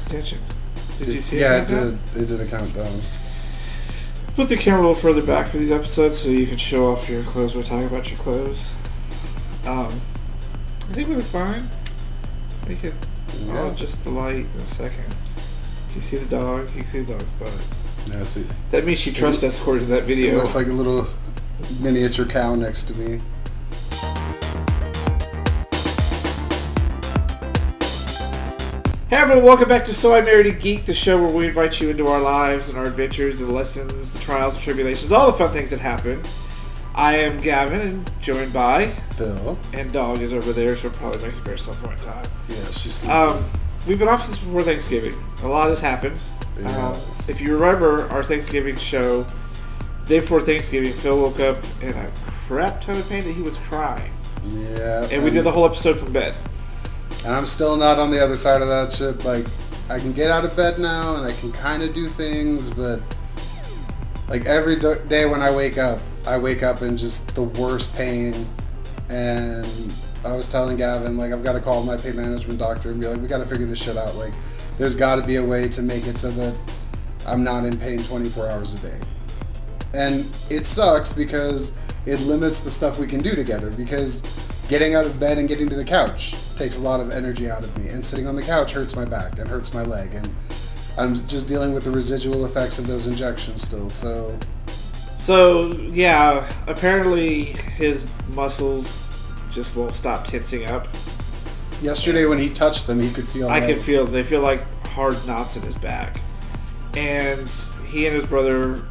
attention. Did you see it? Yeah, it did a countdown. Put the camera a little further back for these episodes so you can show off your clothes. We're talking about your clothes. I think we look fine. We could adjust the light in a second. Can you see the dog? You can see the dog's butt. Yeah, I see. That means she trusts us according to that video. It looks like a little miniature cow next to me. Hey everyone, welcome back to So I Married a Geek, the show where we invite you into our lives and our adventures, the lessons, the trials and tribulations, all the fun things that happen. I am Gavin, and joined by Phil. And dog is over there, so we'll probably make her at some point in time. Yeah, she's sleeping. We've been off since before Thanksgiving. A lot has happened. Yes. If you remember our Thanksgiving show, the day before Thanksgiving, Phil woke up in a crap ton of pain that he was crying. Yeah. And we did the whole episode from bed. And I'm still not on the other side of that shit. Like, I can get out of bed now and I can kind of do things, but like every day when I wake up in just the worst pain. And I was telling Gavin, like, I've got to call my pain management doctor and be like, we got to figure this shit out. Like, there's got to be a way to make it so that I'm not in pain 24 hours a day. And it sucks because it limits the stuff we can do together, because getting out of bed and getting to the couch takes a lot of energy out of me, and sitting on the couch hurts my back and hurts my leg, and I'm just dealing with the residual effects of those injections still. So yeah, apparently his muscles just won't stop tensing up. Yesterday when he touched them, he could feel. They feel like hard knots in his back, and he and his brother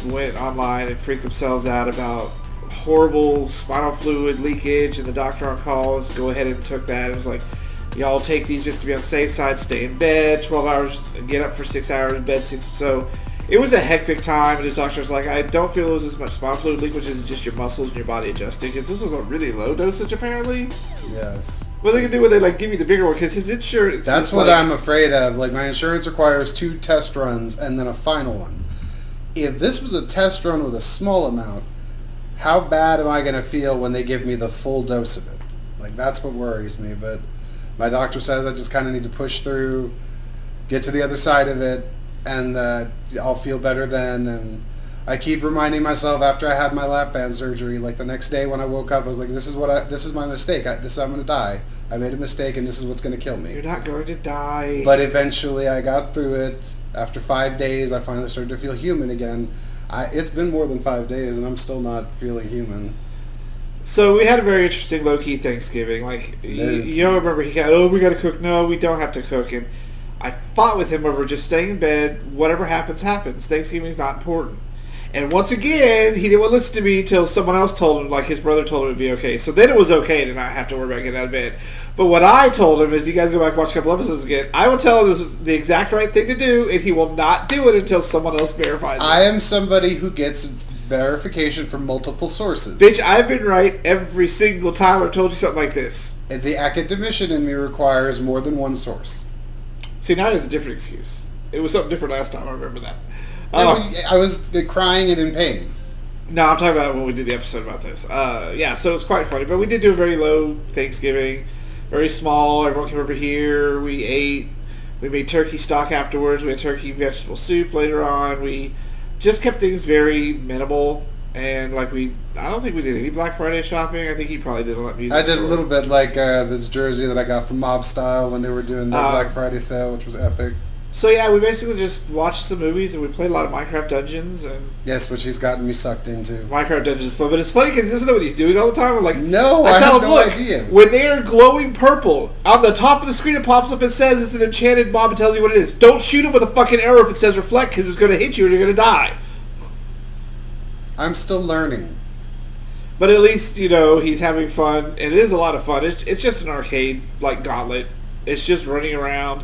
went online and freaked themselves out about horrible spinal fluid leakage, and the doctor on call was go ahead and took that. It was like, y'all take these just to be on the safe side, stay in bed 12 hours, get up for 6 hours, bed 6. So it was a hectic time, and his doctor was like, I don't feel it was as much spinal fluid leak, which is just your muscles and your body adjusting, because this was a really low dosage apparently. Yes. What they can do when they like give you the bigger one, because his insurance. That's what I'm afraid of. Like, my insurance requires 2 test runs and then a final one. If this was a test run with a small amount, how bad am I going to feel when they give me the full dose of it? Like, that's what worries me. But my doctor says I just kind of need to push through, get to the other side of it, and I'll feel better then. And I keep reminding myself after I had my lap band surgery, like the next day when I woke up, I was like, this is my mistake. I'm going to die. I made a mistake, and this is what's going to kill me. You're not going to die. But eventually I got through it. After 5 days, I finally started to feel human again. It's been more than 5 days, and I'm still not feeling human. So we had a very interesting low-key Thanksgiving. Like, you don't remember, he got, we got to cook. No, we don't have to cook. And I fought with him over just staying in bed. Whatever happens, happens. Thanksgiving's not important. And once again, he didn't want to listen to me until someone else told him, like his brother told him it'd be okay. So then it was okay to not have to worry about getting out of bed. But what I told him is, if you guys go back and watch a couple episodes again, I will tell him this is the exact right thing to do, and he will not do it until someone else verifies it. I am somebody who gets verification from multiple sources. Bitch, I've been right every single time I've told you something like this. And the academician in me requires more than one source. See, now it's a different excuse. It was something different last time, I remember that. I was crying and in pain. No, I'm talking about when we did the episode about this. Yeah, so it's quite funny. But we did do a very low Thanksgiving. Very small. Everyone came over here. We ate. We made turkey stock afterwards. We had turkey vegetable soup later on. We just kept things very minimal. And like I don't think we did any Black Friday shopping. I think he probably did a lot of music. I did a little bit, like this jersey that I got from Mob Style when they were doing the Black Friday sale, which was epic. So yeah, we basically just watched some movies and we played a lot of Minecraft Dungeons. And yes, which he's gotten me sucked into. Minecraft Dungeons is fun, but it's funny because this is what he's doing all the time. I'm like, no, I have no idea. When they are glowing purple, on the top of the screen it pops up and says it's an enchanted mob and tells you what it is. Don't shoot him with a fucking arrow if it says reflect, because it's going to hit you and you're going to die. I'm still learning. But at least, he's having fun, and it is a lot of fun. It's just an arcade, like Gauntlet. It's just running around,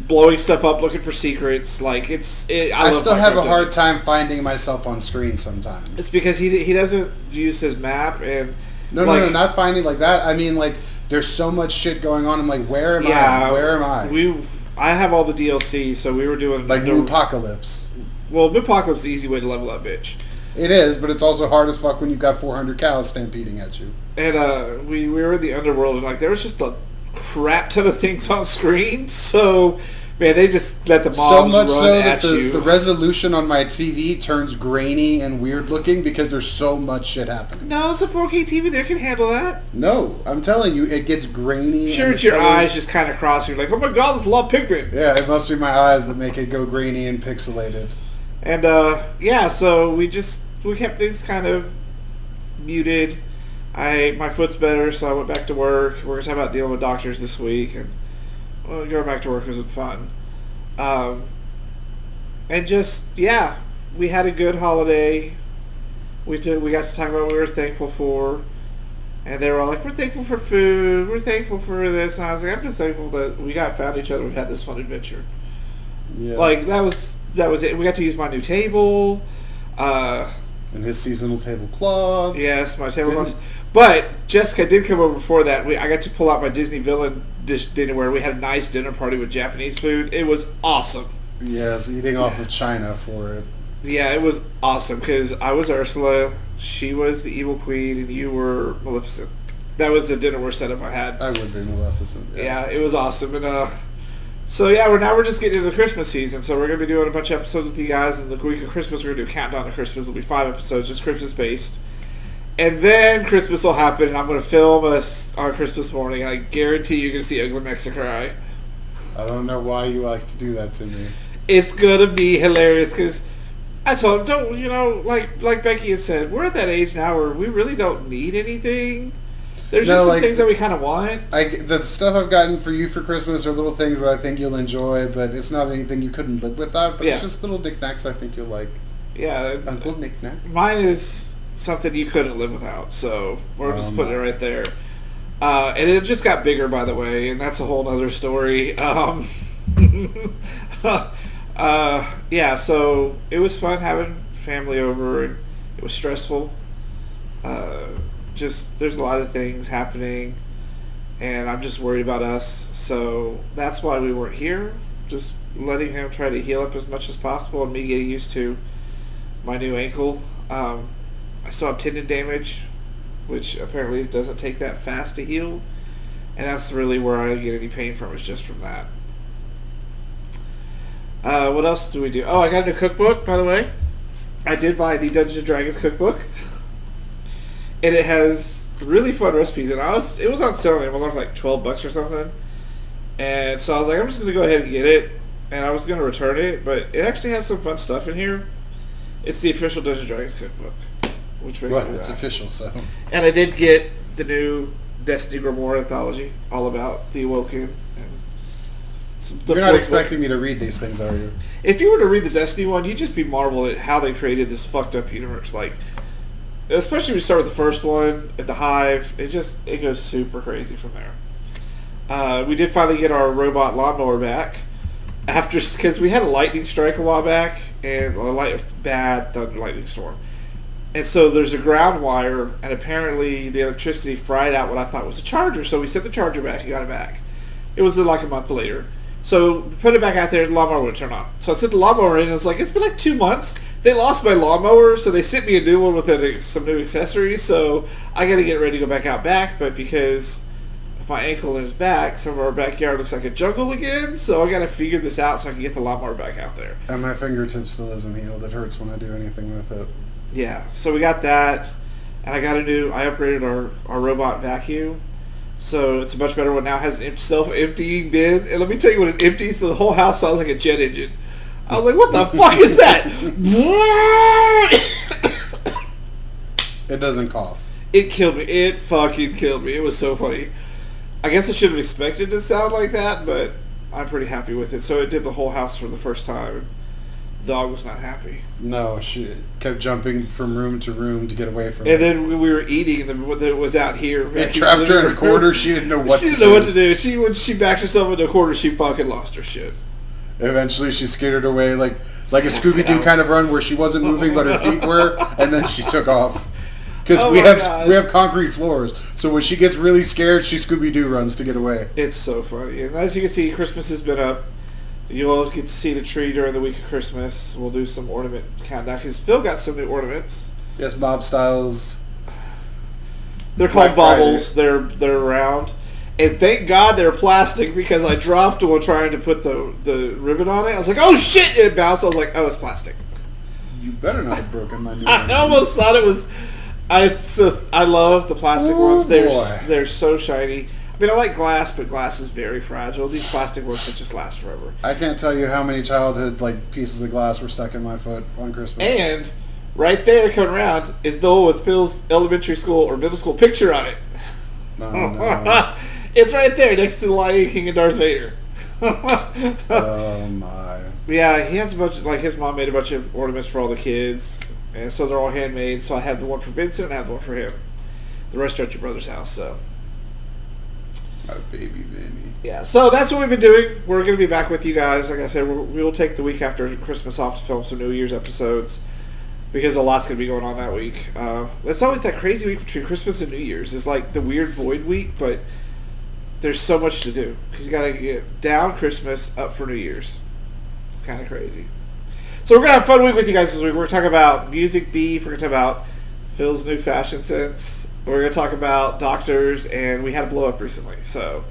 blowing stuff up, looking for secrets. Like, I still have a hard time finding myself on screen sometimes. It's because he doesn't use his map, and... No, not finding like that. I mean, like, there's so much shit going on. I'm like, where am I? Where am I? I have all the DLC, so we were doing... Like New Apocalypse. Well, New Apocalypse is the easy way to level up, bitch. It is, but it's also hard as fuck when you've got 400 cows stampeding at you. And we were in the underworld, and like there was just a crap ton of things on screen. So Man, they just let the So mobs much run so at that you. the resolution on my TV turns grainy and weird looking because there's so much shit happening. No, it's a 4K TV. They can handle that. No, I'm telling you, it gets grainy. Sure, and it's the your colors- eyes just kind of cross. You're like, oh my god, there's a lot of pigment. Yeah, it must be my eyes that make it go grainy and pixelated. And yeah, so we kept things kind of muted. My foot's better, so I went back to work. We're gonna talk about dealing with doctors this week, and going back to work wasn't fun. And just yeah, we had a good holiday. We got to talk about what we were thankful for, and they were all like, "We're thankful for food. We're thankful for this." And I was like, "I'm just thankful that we found each other. We had this fun adventure." Yeah. Like that was it. We got to use my new table. And his seasonal tablecloths. Yes, my tablecloths. But Jessica did come over before that. I got to pull out my Disney villain dinnerware. We had a nice dinner party with Japanese food. It was awesome. Yes, eating off of China for it. Yeah, it was awesome because I was Ursula, she was the evil queen, and you were Maleficent. That was the dinnerware setup I had. I would be Maleficent. Yeah, it was awesome. And so yeah, we're just getting into the Christmas season. So we're gonna be doing a bunch of episodes with you guys. And the week of Christmas, we're gonna do a countdown to Christmas. It'll be 5 episodes, just Christmas based. And then Christmas will happen, and I'm gonna film us on Christmas morning. And I guarantee you're gonna see Ugly Mexa cry. I don't know why you like to do that to me. It's gonna be hilarious because I told him, don't like Becky has said, we're at that age now where we really don't need anything. There's just some things that we kind of want. The stuff I've gotten for you for Christmas are little things that I think you'll enjoy, but it's not anything you couldn't live without. But it's just little knickknacks I think you'll like. Yeah, Uncle Knickknack. Mine is something you couldn't live without, so we're just putting it right there. And it just got bigger, by the way, and that's a whole other story. Yeah, so it was fun having family over, and it was stressful. Just there's a lot of things happening, and I'm just worried about us. So that's why we weren't here. Just letting him try to heal up as much as possible, and me getting used to my new ankle. I still have tendon damage, which apparently doesn't take that fast to heal, and that's really where I get any pain from, is just from that. What else do we do? Oh, I got a new cookbook, by the way. I did buy the Dungeons & Dragons cookbook, and it has really fun recipes. And it was on sale on Amazon for like $12 or something. And so I was like, I'm just gonna go ahead and get it, and I was gonna return it, but it actually has some fun stuff in here. It's the official Dungeons & Dragons cookbook, which makes me It's laugh. official, so. And I did get the new Destiny Grimoire anthology, all about the Awoken. You're not expecting me to read these things, are you? If you were to read the Destiny one, you'd just be marveled at how they created this fucked up universe. Like, especially when you start with the first one at the Hive, it goes super crazy from there. We did finally get our robot lawnmower back because we had a lightning strike a while back and a bad thunder lightning storm. And so there's a ground wire, and apparently the electricity fried out what I thought was a charger. So we sent the charger back and got it back. It was like a month later. So we put it back out there, the lawnmower would turn on. So I sent the lawnmower in, and it's like, it's been like 2 months. They lost my lawnmower, so they sent me a new one with some new accessories. So I got to get ready to go back out back, but because of my ankle and his back, some of our backyard looks like a jungle again. So I got to figure this out so I can get the lawnmower back out there. And my fingertip still isn't healed. It hurts when I do anything with it. Yeah, so we got that, and I upgraded our robot vacuum. So it's a much better one now. It has a self-emptying bin. And let me tell you, when it empties, the whole house sounds like a jet engine. I was like, what the fuck is that? It doesn't cough. It killed me. It fucking killed me. It was so funny. I guess I should have expected it to sound like that, but I'm pretty happy with it. So it did the whole house for the first time. The dog was not happy. No, she kept jumping from room to room to get away from it. And then we were eating, and it was out here. It trapped her in a corner. She didn't know what to do. She didn't know what to do. When she backed herself into a corner, she fucking lost her shit. Eventually, she skated away like a Scooby-Doo kind of run where she wasn't moving, but her feet were, and then she took off. Because we have concrete floors, so when she gets really scared, she Scooby-Doo runs to get away. It's so funny. And as you can see, Christmas has been up. You all get to see the tree during the week of Christmas. We'll do some ornament countdown because Phil got some new ornaments. Yes, Bob Styles. They're called baubles. They're round, And thank God they're plastic because I dropped one trying to put the ribbon on it. I was like, oh shit! It bounced. I was like, oh, it's plastic. You better not have broken my new I almost thought it was. I love the plastic ones. They're so shiny. I mean, I like glass, but glass is very fragile. These plastic ones that just last forever. I can't tell you how many childhood pieces of glass were stuck in my foot on Christmas. And right there, coming around, is the one with Phil's elementary school or middle school picture on it. Oh, no. It's right there next to the Lion King and Darth Vader. Oh my. Yeah, he has a bunch. His mom made a bunch of ornaments for all the kids, and so they're all handmade. So I have the one for Vincent and I have the one for him. The rest are at your brother's house. So. My baby Vinny. Yeah, so that's what we've been doing. We're going to be back with you guys. Like I said, we'll take the week after Christmas off to film some New Year's episodes because a lot's going to be going on that week. It's always that crazy week between Christmas and New Year's. It's like the weird void week, but there's so much to do because you got to get down Christmas, up for New Year's. It's kind of crazy. So we're going to have a fun week with you guys this week. We're going to talk about music beef. We're going to talk about Phil's new fashion sense. We're going to talk about doctors, and we had a blow up recently. So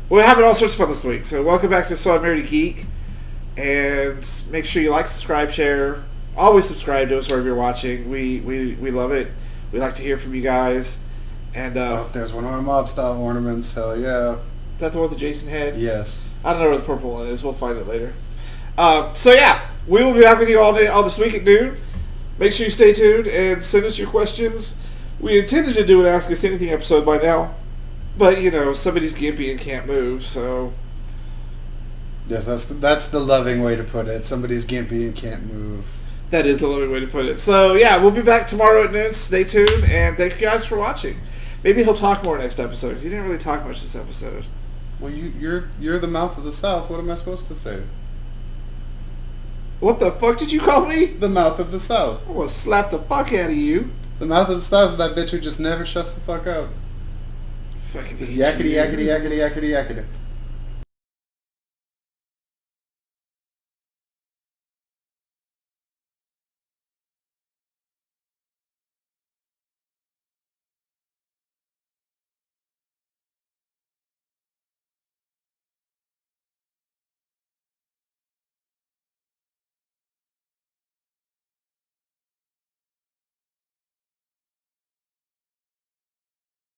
we're having all sorts of fun this week. So welcome back to So I'm Married to Geek. And make sure you like, subscribe, share. Always subscribe to us wherever you're watching. We love it. We like to hear from you guys. And there's one of my mob style ornaments. Hell yeah. Is that the one with the Jason head? Yes. I don't know where the purple one is. We'll find it later. So yeah, we will be back with you all this week at noon. Make sure you stay tuned and send us your questions. We intended to do an Ask Us Anything episode by now, but somebody's gimpy and can't move, so. Yes, that's the loving way to put it. Somebody's gimpy and can't move. That is the loving way to put it. So yeah, we'll be back tomorrow at noon. Stay tuned, and thank you guys for watching. Maybe he'll talk more next episode, because he didn't really talk much this episode. Well, you're the mouth of the South. What am I supposed to say? What the fuck did you call me? The mouth of the South. I'm gonna slap the fuck out of you. The mouth of the South is that bitch who just never shuts the fuck up. Fucking just yakety yakety yakety yakety yakety.